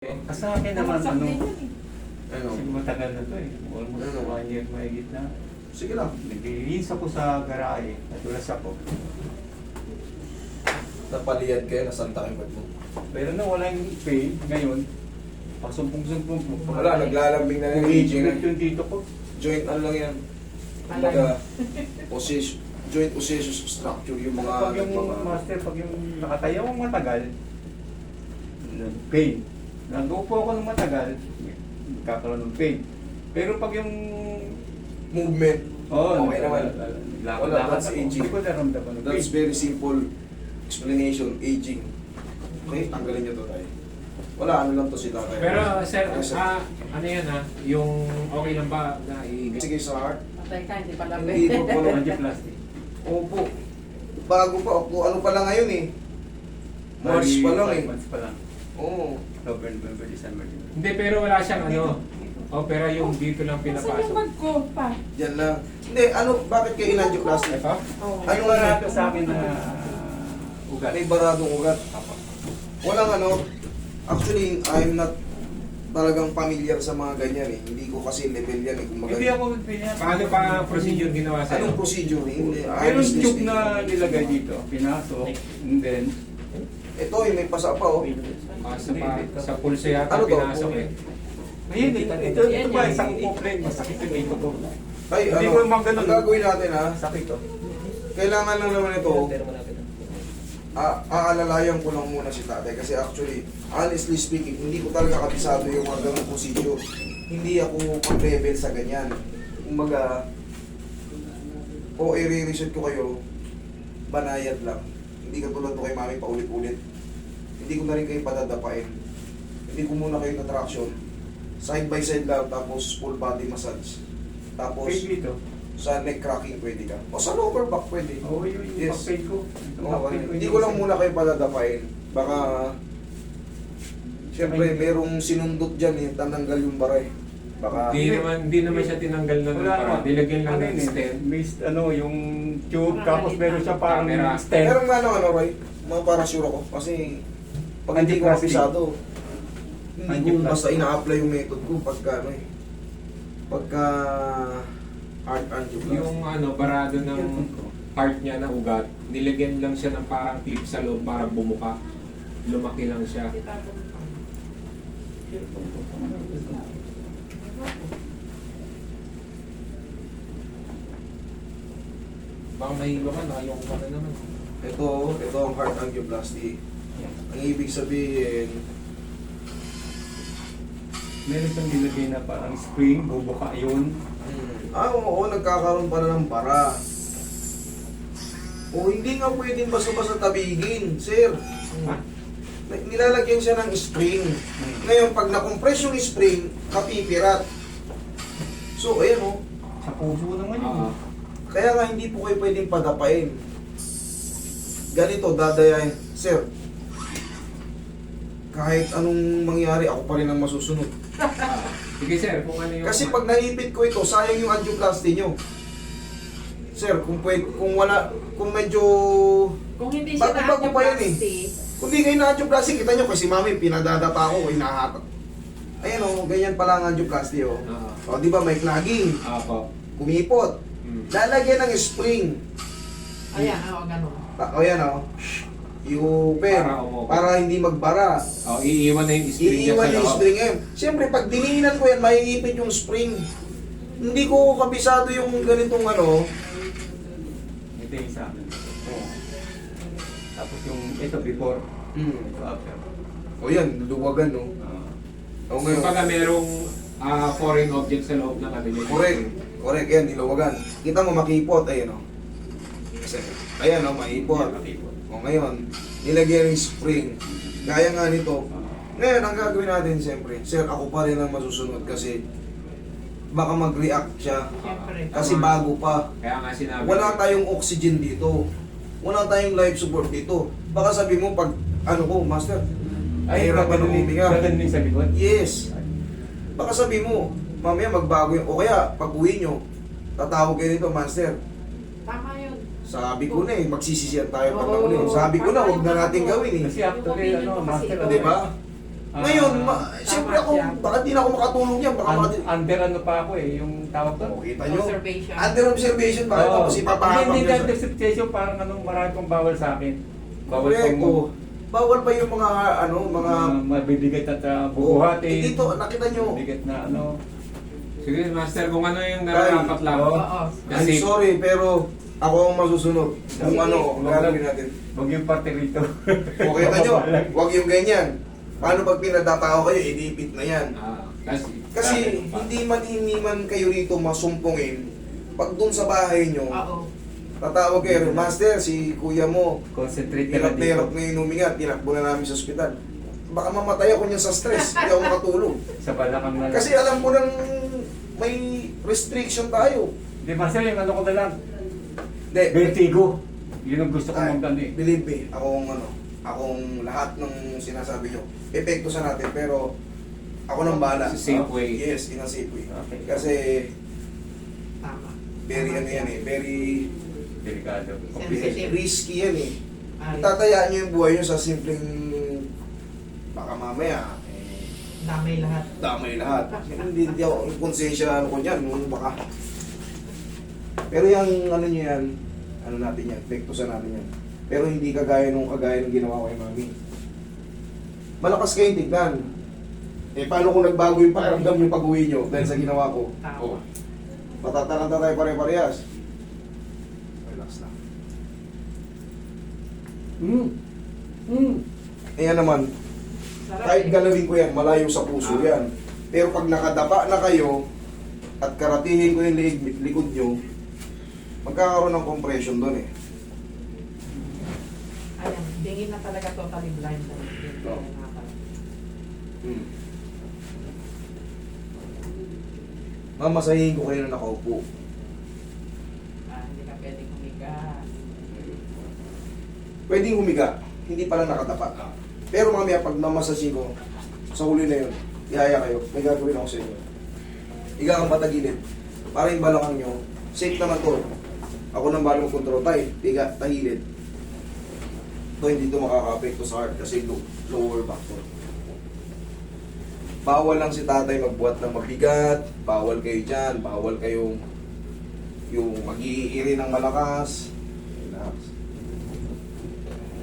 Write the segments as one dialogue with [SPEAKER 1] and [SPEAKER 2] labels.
[SPEAKER 1] Sa akin naman, ano,
[SPEAKER 2] Ano?
[SPEAKER 1] kasi matagal na to eh. Almost 1 year mahigit na.
[SPEAKER 2] Sige lang.
[SPEAKER 1] Naglilinis ako sa garahe, nadulas ako.
[SPEAKER 2] Napaliyad kayo, nasanta kayo mo.
[SPEAKER 1] Pero na wala yung pain ngayon, pasumpong-sumpong po.
[SPEAKER 2] Wala, naglalambing na yung aging.
[SPEAKER 1] Yung dito ko.
[SPEAKER 2] Joint ano lang yan. Kumbaga, joint osseous structure yung mga
[SPEAKER 1] Pag yung master, pag yung nakatayo akong matagal, pain. Nag-upo ako ng matagal, magkakaroon ng pain. Pero pag yung
[SPEAKER 2] movement,
[SPEAKER 1] oh,
[SPEAKER 2] okay naman. Wala, that's aging.
[SPEAKER 1] Hindi ko naramdaman ng pain.
[SPEAKER 2] That's very simple explanation, aging. Okay, tanggalin nyo to tayo. Wala, ano lang to si tatay.
[SPEAKER 3] Pero sir,
[SPEAKER 2] Yes, sir.
[SPEAKER 3] ano yan yung okay lang ba na
[SPEAKER 2] Sige sa heart.
[SPEAKER 4] Patay ka, hindi pala
[SPEAKER 2] Hindi po po.
[SPEAKER 1] Angioplasty.
[SPEAKER 2] Opo. Bago pa, ano pa lang ngayon eh. March pa lang eh.
[SPEAKER 1] 5 months pa lang.
[SPEAKER 2] Oo.
[SPEAKER 1] October, November, December.
[SPEAKER 3] Hindi, pero wala siyang opera yung dito lang
[SPEAKER 4] Saan yung
[SPEAKER 3] pinapasok.
[SPEAKER 4] bag ko pa?
[SPEAKER 2] Yan lang. Hindi, ano, bakit kayo in-angioplasty?
[SPEAKER 3] Ito?
[SPEAKER 4] Oh.
[SPEAKER 1] Ano marado sa akin na ugat?
[SPEAKER 2] May baradong ugat. Walang ano, actually, I'm not talagang familiar sa mga ganyan eh. Hindi ko kasi level yan eh. Kumbaga,
[SPEAKER 1] Hindi ako pinapasok.
[SPEAKER 3] Paano pa procedure ginawa sa'yo?
[SPEAKER 2] anong procedure? Hindi.
[SPEAKER 1] Meron tube na nilagay dito, pinasok, and then,
[SPEAKER 2] Ito eh, may pasa pa oh.
[SPEAKER 3] Sa pulso yata
[SPEAKER 2] Ano to?
[SPEAKER 3] pinasok eh.
[SPEAKER 1] ayun, ito ba, isang complaint, masakit yung dito ko.
[SPEAKER 2] Ay,
[SPEAKER 1] Hindi
[SPEAKER 2] ano,
[SPEAKER 1] ko naman ganun.
[SPEAKER 2] ang gagawin natin ha,
[SPEAKER 1] Sakit to.
[SPEAKER 2] kailangan lang naman ito, aalalayan ko lang muna si tatay kasi actually, honestly speaking, hindi ko talaga kabisado yung mga ganung procedure. Hindi ako pang-level sa ganyan. Kumbaga, o i-reset ko kayo, banayad lang. Hindi katulad to kay mami paulit-ulit. Hindi ko na rin kayo padadapain. Hindi ko muna kayo na traction. Side by side lang, tapos full body massage. Tapos,
[SPEAKER 1] Pain dito.
[SPEAKER 2] sa neck cracking pwede ka. O sa lower back pwede.
[SPEAKER 1] Oo, yun yung
[SPEAKER 2] Yes.
[SPEAKER 1] pain ko. Yung
[SPEAKER 2] Oo,
[SPEAKER 1] pain ko,
[SPEAKER 2] hindi ko lang muna kayo padadapain. Baka, siyempre, merong sinundot dyan eh, tananggal yung baray. Baka,
[SPEAKER 3] Hindi naman siya tinanggal na
[SPEAKER 1] Wala
[SPEAKER 3] para
[SPEAKER 1] naman.
[SPEAKER 3] nilagyan lang
[SPEAKER 1] Ano
[SPEAKER 3] ng
[SPEAKER 1] yun eh,
[SPEAKER 3] stent.
[SPEAKER 1] may ano, yung tube, tapos meron siya parang
[SPEAKER 3] Camera.
[SPEAKER 1] stent.
[SPEAKER 2] meron nga ano, Roy, mga para sure ako. Kasi, pag hindi ko
[SPEAKER 1] Angioplasty.
[SPEAKER 2] kabisado, hindi ko
[SPEAKER 1] Angioplasty.
[SPEAKER 2] basta ina-apply yung method ko pagka, ano eh, pagka heart angioplasty.
[SPEAKER 3] Yung barado ng heart niya na ugat, nilagyan lang siya ng parang clip sa loob para bumuka. Lumaki lang siya. Baka mahilo ka, nakayong ka na naman.
[SPEAKER 2] Ito ang heart angioplasty. Ang ibig sabihin,
[SPEAKER 1] Meron siyang nilagay na parang spring, bubuka yun.
[SPEAKER 2] oo, nagkakaroon pa na ng bara. O hindi nga pwedeng basta-basta tabigin, sir.
[SPEAKER 1] Ha?
[SPEAKER 2] Nilalagyan siya ng spring. Ngayon, pag na-compress yung spring, kapipirat. So, ayan o.
[SPEAKER 1] Sa puso naman yun.
[SPEAKER 2] Kaya nga hindi po kayo pwedeng padapain. Ganito, dadayain. Sir, kahit anong mangyari, ako pa rin ang masusunod.
[SPEAKER 3] Sige sir, kung ano yung...
[SPEAKER 2] Kasi pag naipit ko ito, sayang yung angioplasty nyo. Sir, kung wala, kung medyo...
[SPEAKER 4] Kung hindi siya
[SPEAKER 2] Bago pa yun eh.
[SPEAKER 4] na-angioplasty,
[SPEAKER 2] Kung di kayo na-angioplasty, kita nyo kasi mami, pinadadapa ko, hinahatak. Ayan o, ganyan pala ang angioplasty o. O, di ba may clogging,
[SPEAKER 3] Apo.
[SPEAKER 2] kumipot. Lalagyan ng spring.
[SPEAKER 4] ayan, ganun.
[SPEAKER 2] O yan o. I-open.
[SPEAKER 3] Para umupo.
[SPEAKER 2] Para hindi magbara.
[SPEAKER 3] Iiwan na yung spring niya
[SPEAKER 2] Iiwan
[SPEAKER 3] sa
[SPEAKER 2] yung
[SPEAKER 3] loob.
[SPEAKER 2] spring ngayon. Siyempre, pag diniinan ko yan, maiipit yung spring. Hindi ko kabisado yung ganitong ano.
[SPEAKER 1] Ito yung sa akin. Tapos yung ito before, ito after.
[SPEAKER 2] O yan, luluwagan no. O ngayon.
[SPEAKER 3] Kumbaga merong foreign object sa loob ng kanila.
[SPEAKER 2] Correct. Correct yan, niluwagan. Kita mo makipot, ayun o. Kasi, ayan o, maipot. O ngayon, nilagyan ng spring. Gaya nga nito. Ngayon, ang gagawin natin siyempre, sir, ako pa rin ang masusunod kasi baka mag-react siya.
[SPEAKER 4] Siyempre.
[SPEAKER 2] Kasi bago pa.
[SPEAKER 3] Kaya nga sinabi.
[SPEAKER 2] Wala tayong oxygen dito. Wala tayong life support dito. Baka sabi mo pag, ano ko, master, nahihirapan ng huminga.
[SPEAKER 1] Gaganon yung sa likod?
[SPEAKER 2] Yes. Baka sabi mo, mamaya magbago yun. O kaya, pag uwi nyo, tatawag kayo nito, master.
[SPEAKER 4] Tama yun.
[SPEAKER 2] Sabi ko na eh, magsisisiyan tayo pag
[SPEAKER 4] Oo.
[SPEAKER 2] nauli. Sabi ko na, huwag na natin gawin eh.
[SPEAKER 1] Kasi actually, ano, master,
[SPEAKER 2] Di ba? Ngayon, siyempre ako,
[SPEAKER 4] siya.
[SPEAKER 2] baka di na ako makatulong yan. Baka
[SPEAKER 1] Under ano pa ako eh, yung tawag doon.
[SPEAKER 2] kita nyo.
[SPEAKER 4] Observation.
[SPEAKER 2] Under observation, bakit
[SPEAKER 1] Oo.
[SPEAKER 2] tapos ipapahapang
[SPEAKER 1] Hindi
[SPEAKER 2] nyo sa...
[SPEAKER 1] under observation, parang anong marami pong bawal sa akin. Bawal
[SPEAKER 2] Correct,
[SPEAKER 1] pong
[SPEAKER 2] oh. Bawal pa yung mga, ano, mga...
[SPEAKER 1] mabibigat at
[SPEAKER 2] Oh,
[SPEAKER 1] bubuhatin.
[SPEAKER 2] dito, nakita nyo.
[SPEAKER 1] Mabigat na ano.
[SPEAKER 3] Sige, master, kung ano yung nararapat lang.
[SPEAKER 1] Oo.
[SPEAKER 4] Oo.
[SPEAKER 2] I'm
[SPEAKER 3] Kasi-
[SPEAKER 2] sorry, pero ako ang masusunod. Kung
[SPEAKER 4] Sige.
[SPEAKER 2] ano, ang gagawin natin.
[SPEAKER 1] Huwag yung parte rito.
[SPEAKER 2] Okay na nyo, huwag yung ganyan. Paano pag pinadataw kayo, idipit na yan. Kasi hindi man kayo rito masumpungin, pag dun sa bahay nyo,
[SPEAKER 4] Oo.
[SPEAKER 2] tatawag kayo, Master, si kuya mo,
[SPEAKER 1] Concentrate ka na
[SPEAKER 2] hirap-hirap
[SPEAKER 1] dito.
[SPEAKER 2] ngayon huminga, tinakbo na namin sa ospital. Baka mamatay ako niyan sa stress, hindi ako makatulog.
[SPEAKER 1] Sa balakang na lang.
[SPEAKER 2] Kasi alam mo nang may restriction tayo.
[SPEAKER 1] Di Marcel, yung ano ko na lang.
[SPEAKER 2] Hindi,
[SPEAKER 1] Vertigo. Yun ang gusto ko
[SPEAKER 2] Ay,
[SPEAKER 1] magdano eh.
[SPEAKER 2] believe me, akong lahat ng sinasabi nyo, epekto sa natin, pero ako nang bahala.
[SPEAKER 3] Sa safe way.
[SPEAKER 2] Yes, in a safe way.
[SPEAKER 1] Okay.
[SPEAKER 2] Kasi
[SPEAKER 4] Tama.
[SPEAKER 2] very
[SPEAKER 4] Tama
[SPEAKER 2] ano yan
[SPEAKER 4] siya.
[SPEAKER 2] eh, very
[SPEAKER 1] Delikado.
[SPEAKER 4] Sensitive.
[SPEAKER 2] risky yan eh.
[SPEAKER 4] Ay,
[SPEAKER 2] Tatayaan nyo yung buhay nyo sa simpleng baka mamaya,
[SPEAKER 4] damay lahat.
[SPEAKER 2] damay lahat. Hindi ako, yung konsensya ano ko niyan, baka. Pero yung ano nyo yan, ano natin yan, epekto sa natin yan. Pero hindi kagaya nung ginawa ko kay mami. Malakas kayong tignan. Eh, paano kung nagbago yung pakiramdam yung pag-uwi nyo dahil sa ginawa ko?
[SPEAKER 4] Tama.
[SPEAKER 2] Oh. Matataranta tayo pare-parehas. Relax lang. Ayan naman,
[SPEAKER 4] Sarap
[SPEAKER 2] kahit
[SPEAKER 4] eh.
[SPEAKER 2] galawin ko yan, malayo sa puso yan. Pero pag nakadapa na kayo, at karatihin ko yung likod nyo, magkakaroon ng compression doon eh.
[SPEAKER 4] Ayan, dingin na talaga totally blind.
[SPEAKER 2] Oo. Mamasahin ko kayo na nakaupo.
[SPEAKER 4] Hindi ka pwedeng humiga.
[SPEAKER 2] Pwedeng humiga, hindi pala nakatapat. Pero mamaya pag mamasahin ko, sa huli na yun, ihaya kayo, may gagawin ako sa inyo. Higa kang patagilid. Para yung balakang nyo, safe naman to. Ako nang balong control tayo, higa, tahilid. Ito hindi ito makaka-apekto sa heart kasi lower back to. Bawal lang si tatay magbuhat ng mabigat, bawal kayo dyan, bawal kayong yung mag-iiri ng malakas. Relax.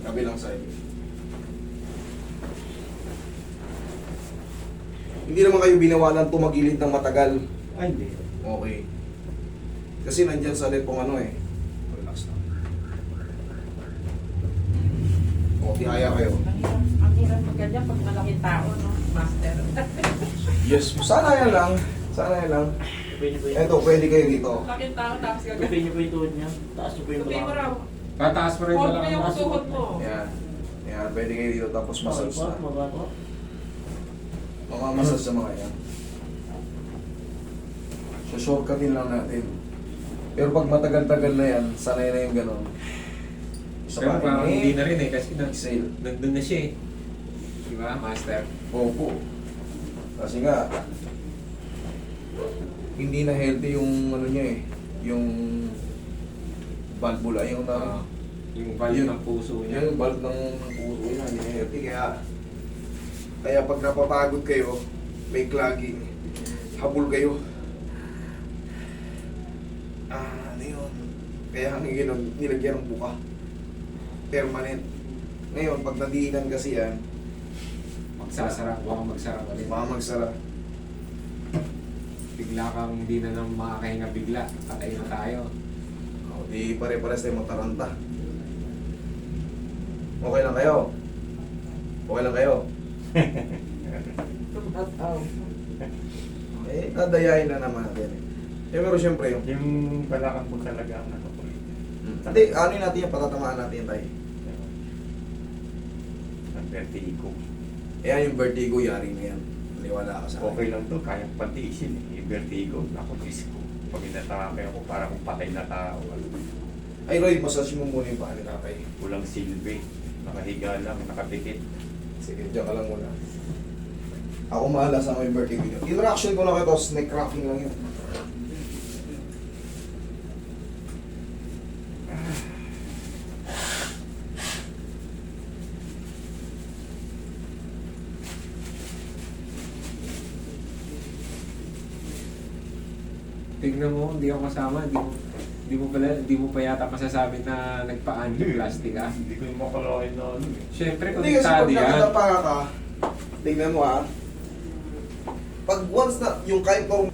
[SPEAKER 2] Kabilang side. Hindi naman kayo binawalan tumagilid ng matagal.
[SPEAKER 1] Ay, hindi.
[SPEAKER 2] Okay. Kasi nandyan sa lepong ano eh. Relax lang. O, tihaya kayo.
[SPEAKER 4] Ang hirap magganyan pag malaking tao, no? Master.
[SPEAKER 2] Yes, sana yan lang. Sana yan lang. Eto, pwede kayo dito.
[SPEAKER 4] Malaking tao, tapos
[SPEAKER 5] Tupi
[SPEAKER 4] gagawin.
[SPEAKER 5] niyo po yung tuhod niya. Taas niyo po yung
[SPEAKER 4] Tupi mo raw.
[SPEAKER 3] Tataas mo rin
[SPEAKER 4] Hold
[SPEAKER 3] na
[SPEAKER 4] mo
[SPEAKER 3] lang.
[SPEAKER 4] yung tuhod mo.
[SPEAKER 2] Yan. Yan, pwede kayo dito tapos massage na.
[SPEAKER 5] Mababa po.
[SPEAKER 2] Mamamasas sa mga yan. So, shortcutin lang natin. Pero pag matagal-tagal na yan, sanay na yung gano'n. Isa
[SPEAKER 3] Pero
[SPEAKER 2] pa,
[SPEAKER 3] parang hindi na rin eh, kasi
[SPEAKER 2] exhale.
[SPEAKER 3] nandun na siya eh. Diba, master?
[SPEAKER 2] Opo. Kasi nga, hindi na healthy yung ano niya eh. Yung valvula, yung
[SPEAKER 3] Yung valve
[SPEAKER 2] Yun.
[SPEAKER 3] ng puso niya.
[SPEAKER 2] yung valve ng puso niya, hindi na healthy. Kaya pag napapagod kayo, may clogging, habol kayo. Ano yun? Kaya ang nilagyan ng buka. Permanent. Ngayon, pag nadiinan kasi yan,
[SPEAKER 3] Magsasara, baka magsara ulit.
[SPEAKER 2] mamagsara.
[SPEAKER 3] Bigla kang hindi na nang makakahinga bigla. Patay na tayo.
[SPEAKER 2] O, di pare-pares tayo mataranta. Okay lang kayo? Okay lang kayo?
[SPEAKER 4] Tumataw.
[SPEAKER 2] Eh, dadayain na naman natin eh. Pero siyempre, yung...
[SPEAKER 1] Yung balakang po talaga ang ano ko.
[SPEAKER 2] Hindi, ano natin yan, patatamaan natin yan tayo.
[SPEAKER 1] Ang vertigo.
[SPEAKER 2] Ayan yung vertigo, yari na yan. Maniwala ka sa akin.
[SPEAKER 1] Okay lang to, kaya pantiisin eh. Yung vertigo, ako disco. Pag inatake ako, parang patay na tao.
[SPEAKER 2] Ay Roy, massage mo muna yung paa ni tatay.
[SPEAKER 1] Walang silbi. Nakahiga lang, nakapikit.
[SPEAKER 2] Sige, dyan ka lang muna. Ako mahala sa may vertigo nyo. Interaction ko lang ito, snake cracking lang yun.
[SPEAKER 3] Tignan mo, hindi ako kasama. Hindi mo pa yata masasabi na nagpa-angioplasty ka.
[SPEAKER 5] Hindi ko yung makalain na ano eh.
[SPEAKER 3] Siyempre,
[SPEAKER 2] Hindi kasi pag
[SPEAKER 3] konektado yan.
[SPEAKER 2] nakatapa ka, tingnan mo ha. Pag once na, yung kahit pa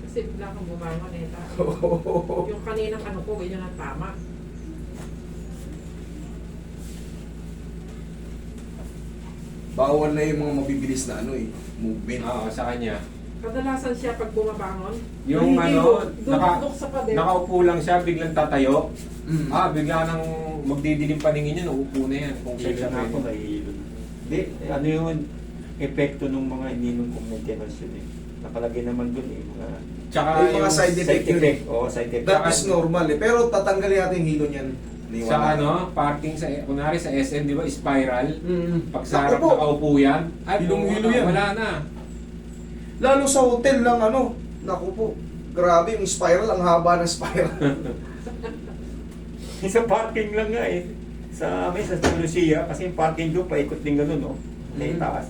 [SPEAKER 4] Kasi bigla kang bumangon eh. Yung kaninang ano ko, yun ang tama.
[SPEAKER 2] bawal na yung mga mabibilis na ano eh, movement.
[SPEAKER 3] Oo, sa kanya.
[SPEAKER 4] Kadalasan siya pag bumabangon,
[SPEAKER 3] Yung ano,
[SPEAKER 4] dudukduk sa pader.
[SPEAKER 3] nakaupo lang siya, biglang tatayo.
[SPEAKER 2] Mm.
[SPEAKER 3] Bigla nang magdidilim paningin yun, uupo na yan. Kung
[SPEAKER 5] Kaya
[SPEAKER 3] kailan
[SPEAKER 5] nga ako nahihilo. Hindi, ano yung epekto ng mga ininom kong maintenance yun eh. Nakalagay naman dun eh, mga
[SPEAKER 3] Tsaka
[SPEAKER 2] Yung mga side effect yun eh.
[SPEAKER 5] Oo, side effect.
[SPEAKER 2] That is normal eh. Pero tatanggalin natin yung hilo niyan.
[SPEAKER 3] sa ano, parking sa, kunwari sa SM, di ba, spiral.
[SPEAKER 2] Mm.
[SPEAKER 3] Pag sa harap
[SPEAKER 2] Naku po.
[SPEAKER 3] nakaupo yan, ay,
[SPEAKER 2] Hilong-hilo yan.
[SPEAKER 3] wala na.
[SPEAKER 2] Lalo sa hotel lang ano. Naku po. Grabe yung spiral, ang haba ng spiral.
[SPEAKER 5] Sa parking lang nga eh. Sa amin, sa Lucia, kasi yung parking doon, paikot din gano'n, no? Sa taas.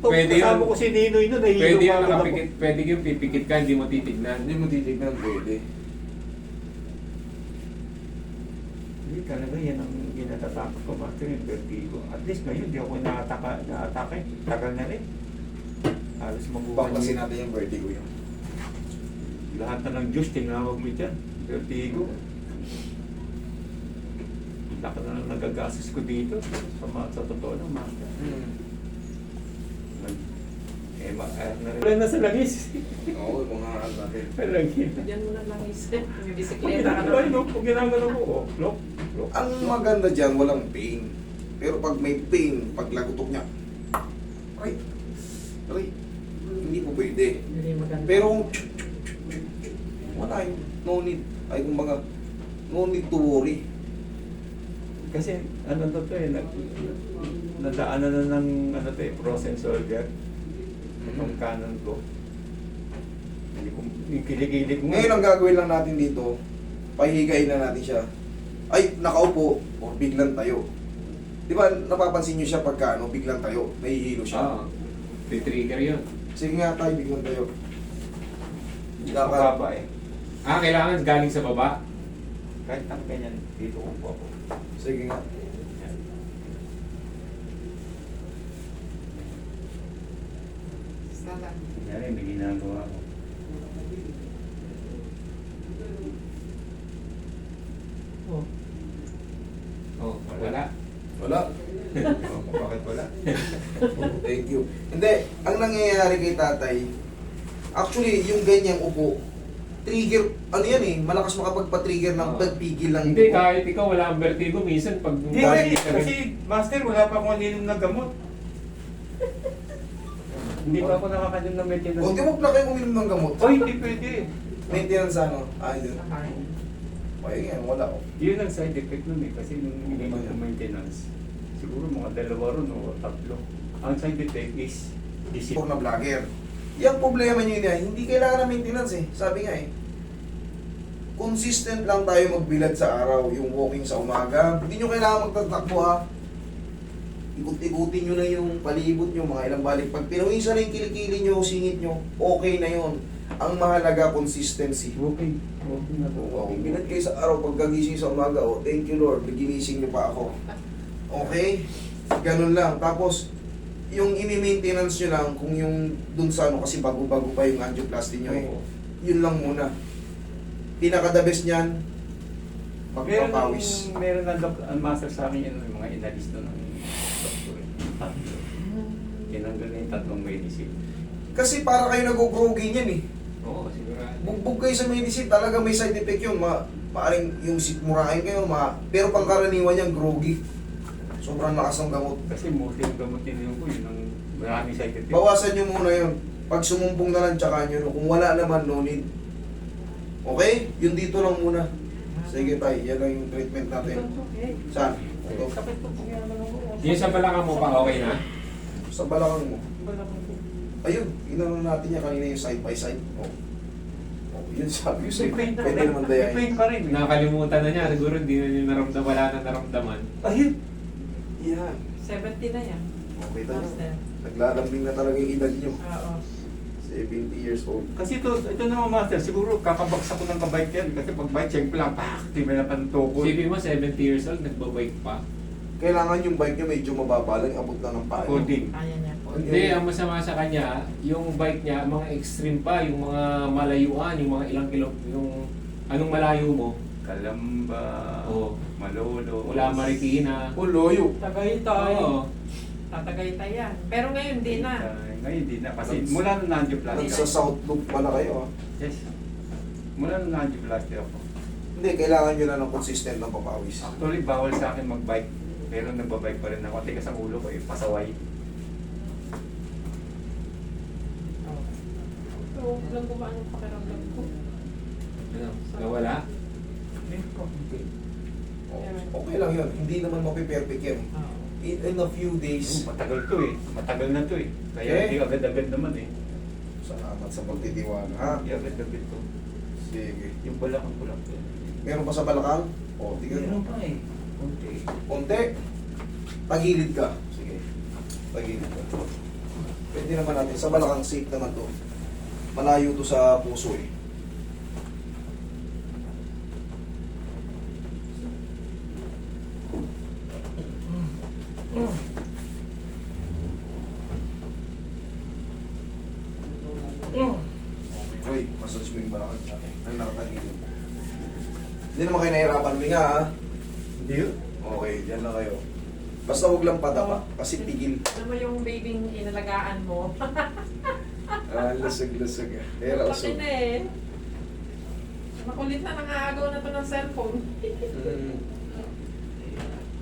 [SPEAKER 3] Pwede
[SPEAKER 5] Kasama
[SPEAKER 3] yun.
[SPEAKER 5] ko si Ninoy nun, nahihilo
[SPEAKER 3] Pwede yung
[SPEAKER 5] agad ako.
[SPEAKER 3] nakapikit, pwede yung pipikit ka, hindi mo titignan.
[SPEAKER 2] Hindi mo titignan, pwede.
[SPEAKER 5] Hindi talaga yan ang ginatatakot ko, master, yung vertigo. At least ngayon, di ako naatake. Tagal na rin. Halos mabuhay.
[SPEAKER 2] Baklasin natin yung vertigo yun.
[SPEAKER 5] Lahat na ng Diyos, tinawag mo dyan. Vertigo. Laka na lang nagagastos ko dito. Sa totoo lang, master. Wala na sa langis.
[SPEAKER 2] Oo, yung mga ano natin.
[SPEAKER 5] Langis.
[SPEAKER 4] Diyan mo na lang isip. May
[SPEAKER 5] Pag
[SPEAKER 4] bisikleta ka
[SPEAKER 5] ginagawa
[SPEAKER 4] naman.
[SPEAKER 5] no? Pag ginagawa mo, oh, look.
[SPEAKER 2] Ang maganda dyan, walang pain. Pero pag may pain, pag lagutok niya, ay, hindi po pwede.
[SPEAKER 4] Hindi maganda.
[SPEAKER 2] Pero kung wala yun, no need. Ay, kumbaga, no need to worry.
[SPEAKER 5] Kasi ano to eh, nadaanan na ng ano to eh, frozen soldier. Itong kanan ko. Hindi ko, yung kilig-kilig mo.
[SPEAKER 2] Ngayon ang gagawin lang natin dito, pahihigain na natin siya. Ay, nakaupo, o biglang tayo. Di ba, napapansin nyo siya pagka ano, biglang tayo, nahihilo siya.
[SPEAKER 3] Oo. Trigger yun.
[SPEAKER 2] Sige nga tayo, biglang tayo.
[SPEAKER 5] Baba eh.
[SPEAKER 3] Kailangan galing sa baba.
[SPEAKER 5] Kahit ang ganyan, dito upo ako.
[SPEAKER 2] Sige nga.
[SPEAKER 5] Kunyari, may ginagawa ako.
[SPEAKER 3] Oh, wala.
[SPEAKER 2] Wala.
[SPEAKER 5] Bakit wala?
[SPEAKER 2] Thank you. Hindi, ang nangyayari kay tatay, actually, yung ganyang upo, trigger, ano yan eh, malakas makapagpa-trigger ng
[SPEAKER 3] Oo.
[SPEAKER 2] pagpigil ng
[SPEAKER 3] Hindi,
[SPEAKER 2] upo.
[SPEAKER 3] kahit ikaw wala kang vertigo, minsan pag
[SPEAKER 5] Hindi, kasi master, wala pa akong aninom na gamot. Hindi pa ako nakakalim ng maintenance.
[SPEAKER 2] O, di mo na kayo uminom ng gamot.
[SPEAKER 5] Oh, hindi pwede.
[SPEAKER 2] Maintenance ano? Yun.
[SPEAKER 4] Sa heart.
[SPEAKER 2] Ay, yan, wala ko.
[SPEAKER 5] Yun ang side effect nun eh, kasi nung ininom ko maintenance, siguro mga 2 ron o 3. Ang side effect is
[SPEAKER 2] Puro na vlogger. Yung problema nyo yun, hindi kailangan ng maintenance eh. Sabi nga eh. Consistent lang tayo magbilad sa araw. Yung walking sa umaga. Hindi nyo kailangan magtatakbo ha. Ikot-ikutin nyo na yung palibot nyo, mga ilang balik. Pag pinawisan na yung kilikili nyo, singit nyo, okay na yun. Ang mahalaga, consistency.
[SPEAKER 5] okay. Okay na po.
[SPEAKER 2] Okay, bilad kayo sa araw, pagkagising sa umaga, oh, thank you Lord, ginising nyo pa ako. Okay? Ganun lang. Tapos, yung ini-maintenance nyo lang, kung yung dun sa ano, kasi bago-bago pa yung angioplasty nyo eh.
[SPEAKER 5] Oo.
[SPEAKER 2] Yun lang muna. Pinaka-the best niyan, magpapawis.
[SPEAKER 5] Meron na ang master sa akin yun, yung mga inalis na ng doktor. Tatlo. Tinanggal na yung 3 medicine.
[SPEAKER 2] Kasi para kayo nag-groggy niyan eh.
[SPEAKER 3] Oo, sigurado.
[SPEAKER 2] Bugbog kayo sa medicine, talaga may side effect yun. Maaring yung sikmurahin kayo, pero pangkaraniwan yan, groggy. Sobrang lakas ng gamot.
[SPEAKER 5] Kasi mostly yung gamot yun ko, yun ang maraming side effect.
[SPEAKER 2] Bawasan nyo muna yun. Pag sumumpong na lang, tsaka nyo. Kung wala naman, no need. Okay? Yun dito lang muna. Sige tayo, yan lang yung treatment natin.
[SPEAKER 4] Okay.
[SPEAKER 2] Saan? Ito.
[SPEAKER 4] Sakit po kung yan ako.
[SPEAKER 3] Yung sa balakang mo pa, okay na?
[SPEAKER 2] Sa balakang mo.
[SPEAKER 4] Balakang po.
[SPEAKER 2] Ayun, inano natin niya kanina yung side by side. Oh. Oh, yun sabi ko sa'yo.
[SPEAKER 5] May pain
[SPEAKER 2] Pwede naman
[SPEAKER 5] May pain
[SPEAKER 2] dayan.
[SPEAKER 5] pa rin.
[SPEAKER 3] Nakalimutan na niya, siguro hindi na niya naramdaman, wala na naramdaman.
[SPEAKER 5] Ayun.
[SPEAKER 2] Yan.
[SPEAKER 4] 70 na yan.
[SPEAKER 2] Okay tayo.
[SPEAKER 4] Master.
[SPEAKER 2] Naglalambing na talaga yung edad nyo.
[SPEAKER 4] Oo.
[SPEAKER 2] 70 years old.
[SPEAKER 5] Kasi ito naman master, siguro kakabagsak ko ng kabike yan. Kasi pag bike check ko lang, di ba na pantuko.
[SPEAKER 3] Isipin mo, 70 years old, nagbabike pa.
[SPEAKER 2] Kailangan yung bike nyo medyo mababa lang, abot na ng paa.
[SPEAKER 5] Coding.
[SPEAKER 4] Kaya niya po.
[SPEAKER 3] Hindi, ang masama sa kanya, yung bike niya, mga extreme pa, yung mga malayuan, yung mga ilang kilo, yung anong malayo mo.
[SPEAKER 5] Kalamba,
[SPEAKER 3] Oo.
[SPEAKER 5] Malolo.
[SPEAKER 3] Wala Marikina.
[SPEAKER 2] Oh, loyo.
[SPEAKER 4] Tagaytay.
[SPEAKER 3] Oo.
[SPEAKER 4] Tatagaytay yan. Pero ngayon, di na.
[SPEAKER 5] Ngayon hindi na. Kasi mula nung nandiyo-plastic
[SPEAKER 2] Nagsa South Loop pala kayo, ah.
[SPEAKER 5] Yes. Mula nung nandiyo-plastic ako.
[SPEAKER 2] Hindi, kailangan nyo na ng consistent ng papawis.
[SPEAKER 5] Actually, bawal sa akin mag-bike. Pero nagbabike pa rin ako. Tigas ang ulo ko eh, pasaway.
[SPEAKER 4] So, walang gumaan yung pakiramdam ko.
[SPEAKER 3] Ano, nawala?
[SPEAKER 2] Okay lang yun. Hindi naman mapiperfect yan.
[SPEAKER 4] Oo.
[SPEAKER 2] In a few days,
[SPEAKER 5] Matagal to eh. Matagal na to eh. Kaya
[SPEAKER 2] Eh?
[SPEAKER 5] hindi agad-agad naman eh.
[SPEAKER 2] salamat sa pagtitiwala, ha?
[SPEAKER 5] Hindi agad-agad to.
[SPEAKER 2] Sige.
[SPEAKER 5] Yung balakang ko lang to.
[SPEAKER 2] Meron pa sa balakang? O, tignan mo.
[SPEAKER 5] pa eh. Kunti.
[SPEAKER 2] Konti. Tagilid ka. Sige. Tagilid ka. Pwede naman natin. Sa balakang safe naman to. Malayo to sa puso eh. Okay, massage mo yung balakang. Ang nakatagilid. Hindi naman kayo nahirapan huminga, ha?
[SPEAKER 5] Hindi yun.
[SPEAKER 2] Okay, dyan lang kayo. Basta huwag lang patapa, kasi pigil.
[SPEAKER 4] Ano mo yung babyng inalagaan mo?
[SPEAKER 2] Lasag-lasag. Pero
[SPEAKER 4] Laki na eh. Makulit na nangaagaw na to ng cellphone.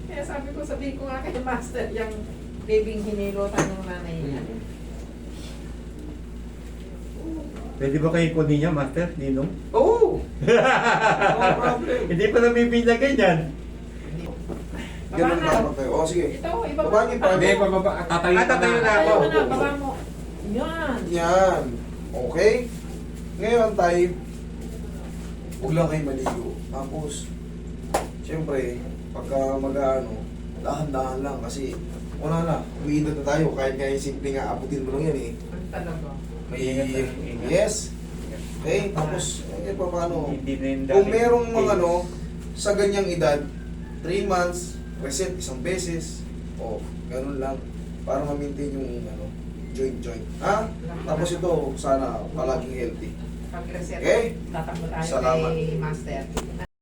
[SPEAKER 4] Kaya sabi ko, sabihin ko nga kay Master, yung babyng hinilotan ng nanay niya.
[SPEAKER 5] Pwede ba kayo kunin niya, Master? Ninong?
[SPEAKER 2] Oo! No problem.
[SPEAKER 5] Hindi pa nabibigyan ganyan.
[SPEAKER 2] Ganun na ako tayo. O, sige.
[SPEAKER 4] Ito, ibaba
[SPEAKER 2] Baba niyo pa.
[SPEAKER 3] Hindi, pababa. Tatayo
[SPEAKER 5] Ah, tatayo na
[SPEAKER 4] Ayaw
[SPEAKER 5] ako.
[SPEAKER 4] mo na, baba mo. Yan.
[SPEAKER 2] Yan. Okay? Ngayon tayo, huwag lang kayo maligo. Tapos, siyempre, pagka mag-ano, dahan-dahan lang kasi wala na. Umiidad na tayo. Kahit nga yung simple nga, aputin mo lang yan eh.
[SPEAKER 4] Ang talaga.
[SPEAKER 2] May, yes. Okay, tapos, pa paano?
[SPEAKER 5] Hindi na yung
[SPEAKER 2] Kung
[SPEAKER 5] dating
[SPEAKER 2] merong mga
[SPEAKER 5] case.
[SPEAKER 2] ano, sa ganyang edad, 3 months, reset isang beses, o ganun lang, para ma-maintain yung ano, joint. Ha? Tapos ito, sana palaging healthy.
[SPEAKER 4] Pag-reset,
[SPEAKER 2] Okay?
[SPEAKER 4] tatakbo tayo
[SPEAKER 2] Salamat.
[SPEAKER 4] kay Master.